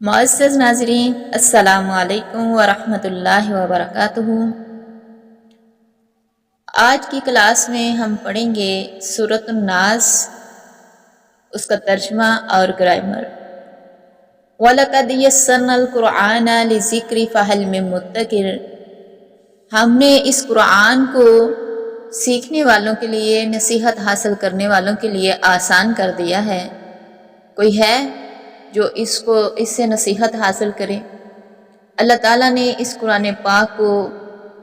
معزز ناظرین، السلام علیکم ورحمۃ اللہ وبرکاتہ۔ آج کی کلاس میں ہم پڑھیں گے سورۃ الناس، اس کا ترجمہ اور گرامر۔ وَلَقَدْ يَسَّرْنَا الْقُرْآنَ لِلذِّكْرِ فَهَلْ مِن مُّدَّكِرٍ۔ ہم نے اس قرآن کو سیکھنے والوں کے لیے، نصیحت حاصل کرنے والوں کے لیے آسان کر دیا ہے۔ کوئی ہے جو اس سے نصیحت حاصل کرے؟ اللہ تعالیٰ نے اس قرآن پاک کو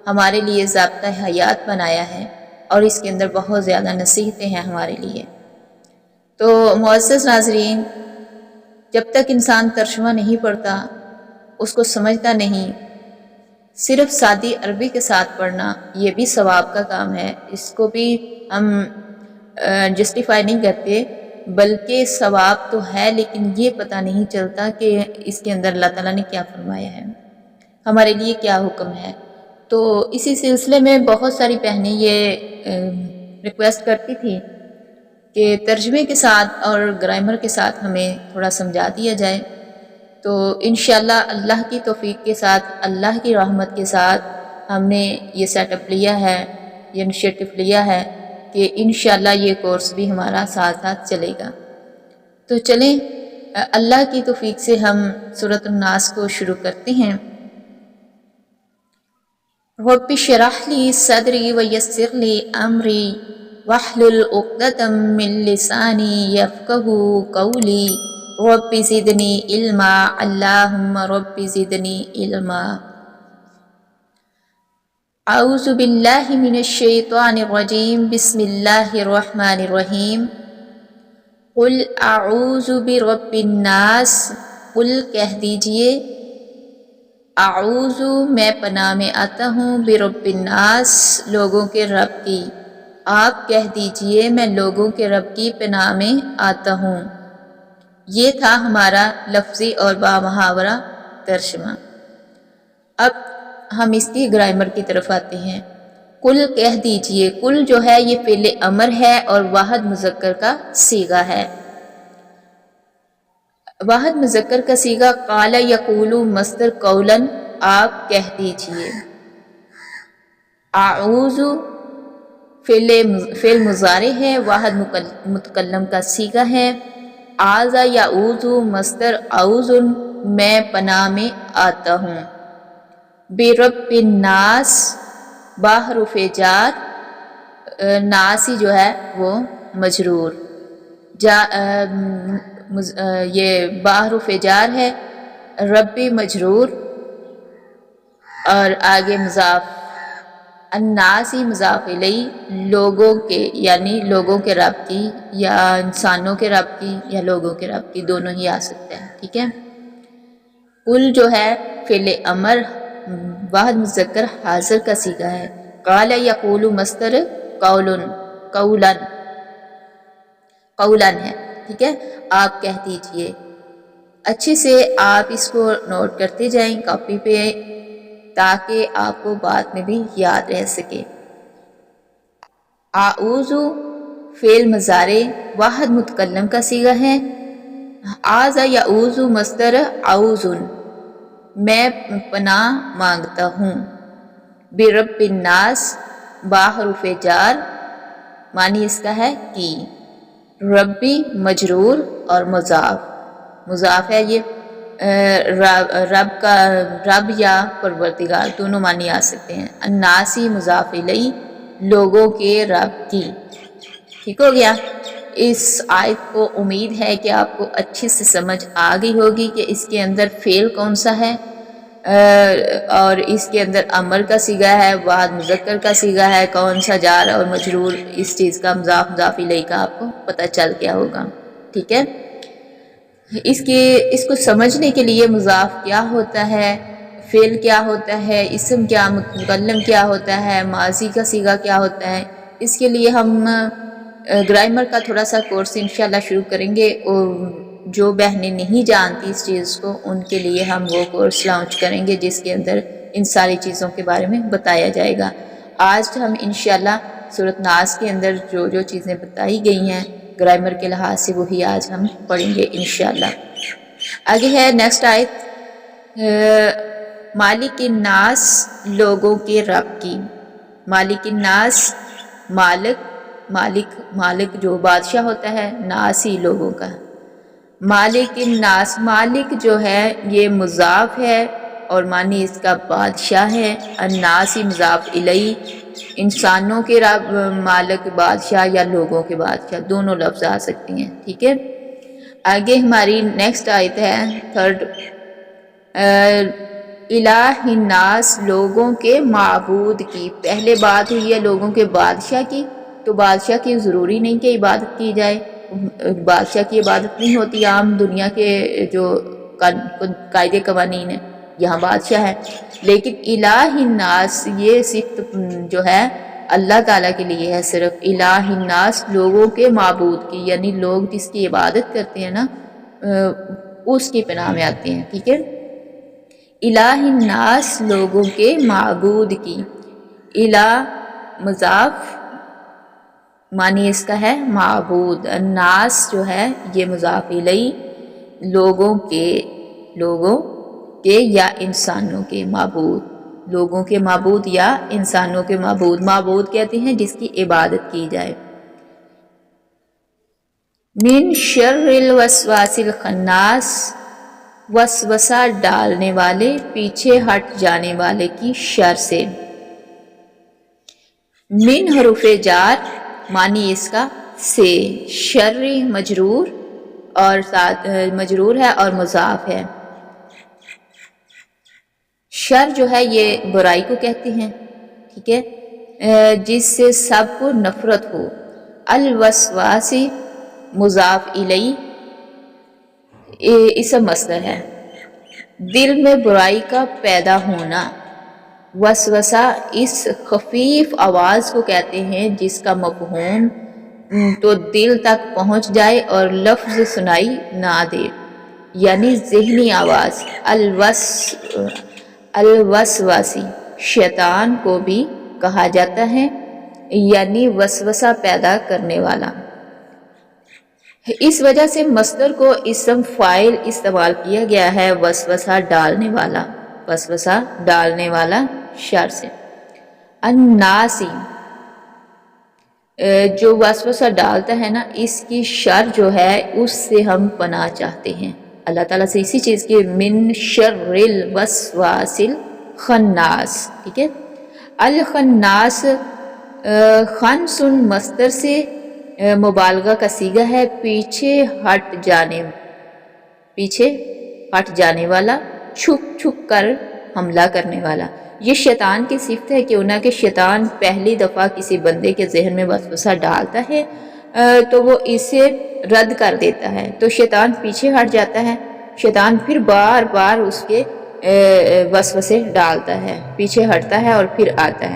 ہمارے لیے ضابطہ حیات بنایا ہے اور اس کے اندر بہت زیادہ نصیحتیں ہیں ہمارے لیے۔ تو معزز ناظرین، جب تک انسان ترجمہ نہیں پڑھتا، اس کو سمجھتا نہیں، صرف سادی عربی کے ساتھ پڑھنا یہ بھی ثواب کا کام ہے، اس کو بھی ہم جسٹیفائی نہیں کرتے، بلکہ ثواب تو ہے، لیکن یہ پتہ نہیں چلتا کہ اس کے اندر اللہ تعالیٰ نے کیا فرمایا ہے، ہمارے لیے کیا حکم ہے۔ تو اسی سلسلے میں بہت ساری بہنیں یہ ریکویسٹ کرتی تھی کہ ترجمے کے ساتھ اور گرامر کے ساتھ ہمیں تھوڑا سمجھا دیا جائے۔ تو انشاءاللہ اللہ کی توفیق کے ساتھ، اللہ کی رحمت کے ساتھ ہم نے یہ سیٹ اپ لیا ہے، یہ انیشیٹو لیا ہے کہ انشاءاللہ یہ کورس بھی ہمارا ساتھ ساتھ چلے گا۔ تو چلیں اللہ کی توفیق سے ہم سورۃ الناس کو شروع کرتے ہیں۔ رب اشرح لی صدری ویسر لی امری واحلل عقدۃ من لسانی یفقہوا قولی رب زدنی علما، اللہم رب زدنی علما۔ اعوذ باللہ من الشیطان الرجیم، بسم اللہ الرحمن الرحیم۔ قل اعوذ برب الناس، قل کہہ دیجئے، اعوذ میں پناہ میں آتا ہوں، برب الناس لوگوں کے رب کی۔ آپ کہہ دیجئے میں لوگوں کے رب کی پناہ میں آتا ہوں۔ یہ تھا ہمارا لفظی اور بامحاورہ ترجمہ۔ اب ہم اس کی گرامر کی طرف آتے ہیں۔ کل کہہ دیجئے، کل جو ہے یہ فعل امر ہے اور واحد مذکر کا صیغہ ہے۔ واحد مذکر کا صیغہ قال یقول مصدر قولاً، آپ کہہ دیجئے۔ اعوذ فعل مضارع ہے، واحد متکلم کا صیغہ ہے۔ اعوذ یعوذ مصدر اعوذ، میں پناہ میں آتا ہوں۔ برب الناس با حرف جار، ناسی جو ہے وہ مجرور، یہ با حرف جار ہے، ربی مجرور اور آگے مضاف، الناسی مضاف الیہ، لوگوں کے، یعنی لوگوں کے رب کی یا انسانوں کے رب کی یا لوگوں کے رب کی، دونوں ہی آ سکتے ہیں، ٹھیک ہے۔ کل جو ہے فعل امر واحد مذکر حاضر کا صیغہ ہے۔ قال یقول مصدر قولاً ہے، ٹھیک ہے۔ آپ کہہ دیجئے، اچھے سے آپ اس کو نوٹ کرتے جائیں کاپی پہ تاکہ آپ کو بعد میں بھی یاد رہ سکے۔ اعوذ فعل مضارع واحد متکلم کا صیغہ ہے۔ اعوذ یعوذ مصدر اعوذ، میں پناہ مانگتا ہوں۔ برب الناس با حرف جار، معنی اس کا ہے کی، ربی مجرور اور مضاف ہے، یہ رب کا، رب یا پروردگار دونوں معنی آ سکتے ہیں۔ الناسی مضاف الیہ، لوگوں کے رب کی، ٹھیک ہو گیا۔ اس آیت کو امید ہے کہ آپ کو اچھی سے سمجھ آ گئی ہوگی کہ اس کے اندر فعل کون سا ہے اور اس کے اندر امر کا صیغہ ہے، واحد مذکر کا صیغہ ہے، کون سا جار اور مجرور، اس چیز کا مضاف الیہ کا آپ کو پتہ چل گیا ہوگا، ٹھیک ہے۔ اس کو سمجھنے کے لیے مضاف کیا ہوتا ہے، فعل کیا ہوتا ہے، اسم کیا، متکلم کیا ہوتا ہے، ماضی کا صیغہ کیا ہوتا ہے، اس کے لیے ہم گرامر کا تھوڑا سا کورس انشاءاللہ شروع کریں گے، اور جو بہنیں نہیں جانتی اس چیز کو ان کے لیے ہم وہ کورس لانچ کریں گے جس کے اندر ان ساری چیزوں کے بارے میں بتایا جائے گا۔ آج ہم انشاءاللہ سورۃ ناس کے اندر جو چیزیں بتائی گئی ہیں گرامر کے لحاظ سے وہی آج ہم پڑھیں گے انشاءاللہ۔ آگے ہے نیکسٹ آیت، مالک الناس لوگوں کے رب کی، مالک الناس مالک جو بادشاہ ہوتا ہے، ناس ہی لوگوں کا، مالک الناس مالک جو ہے یہ مضاف ہے اور معنی اس کا بادشاہ ہے، الناس مضاف الیہ، انسانوں کے رب مالک بادشاہ یا لوگوں کے بادشاہ دونوں لفظ آ سکتی ہیں، ٹھیک ہے۔ آگے ہماری نیکسٹ آیت ہے تھرڈ، الہ الناس لوگوں کے معبود کی، پہلے بات ہوئی ہے لوگوں کے بادشاہ کی، تو بادشاہ کی ضروری نہیں کہ عبادت کی جائے، بادشاہ کی عبادت نہیں ہوتی، عام دنیا کے جو قاعدے قوانین ہیں یہاں بادشاہ ہے، لیکن الہ الناس یہ صفت جو ہے اللہ تعالیٰ کے لیے ہے، صرف الہ الناس لوگوں کے معبود کی، یعنی لوگ جس کی عبادت کرتے ہیں نا اس کی پناہ میں آتے ہیں، ٹھیک ہے۔ الہ الناس لوگوں کے معبود کی، الہ مضاف معنی اس کا ہے معبود، الناس جو ہے یہ مضاف الیہ، لوگوں کے یا انسانوں کے معبود، لوگوں کے معبود یا انسانوں کے معبود، معبود کہتے ہیں جس کی عبادت کی جائے۔ من شر الوسواس الخناس، وسوسہ ڈالنے والے، پیچھے ہٹ جانے والے کی شر سے۔ من حروف جار معنی اس کا سے، شر مجرور اور مجرور ہے اور مضاف ہے، شر جو ہے یہ برائی کو کہتے ہیں، ٹھیک ہے، جس سے سب کو نفرت ہو، الوسواسی مضاف الیہ اسم مصدر ہے، دل میں برائی کا پیدا ہونا، وسوسہ اس خفیف آواز کو کہتے ہیں جس کا مفہوم تو دل تک پہنچ جائے اور لفظ سنائی نہ دے، یعنی ذہنی آواز، الوسواسی شیطان کو بھی کہا جاتا ہے، یعنی وسوسہ پیدا کرنے والا، اس وجہ سے مصدر کو اسم فاعل استعمال کیا گیا ہے، وسوسہ ڈالنے والا شر سے۔ الناسی جو وسوسہ ڈالتا ہے نا اس کی شر جو ہے اس سے ہم پناہ چاہتے ہیں اللہ تعالیٰ سے، اسی چیز کی من شر الوسواس الخناس، ٹھیک ہے۔ الخناس خنس مصدر سے مبالغہ کا صیغہ ہے، پیچھے ہٹ جانے والا، چھپ کر حملہ کرنے والا، یہ شیطان کی صفت ہے کہ انہیں کہ شیطان پہلی دفعہ کسی بندے کے ذہن میں وسوسہ ڈالتا ہے تو وہ اسے رد کر دیتا ہے، تو شیطان پیچھے ہٹ جاتا ہے، شیطان پھر بار بار اس کے وسوسے ڈالتا ہے، پیچھے ہٹتا ہے اور پھر آتا ہے۔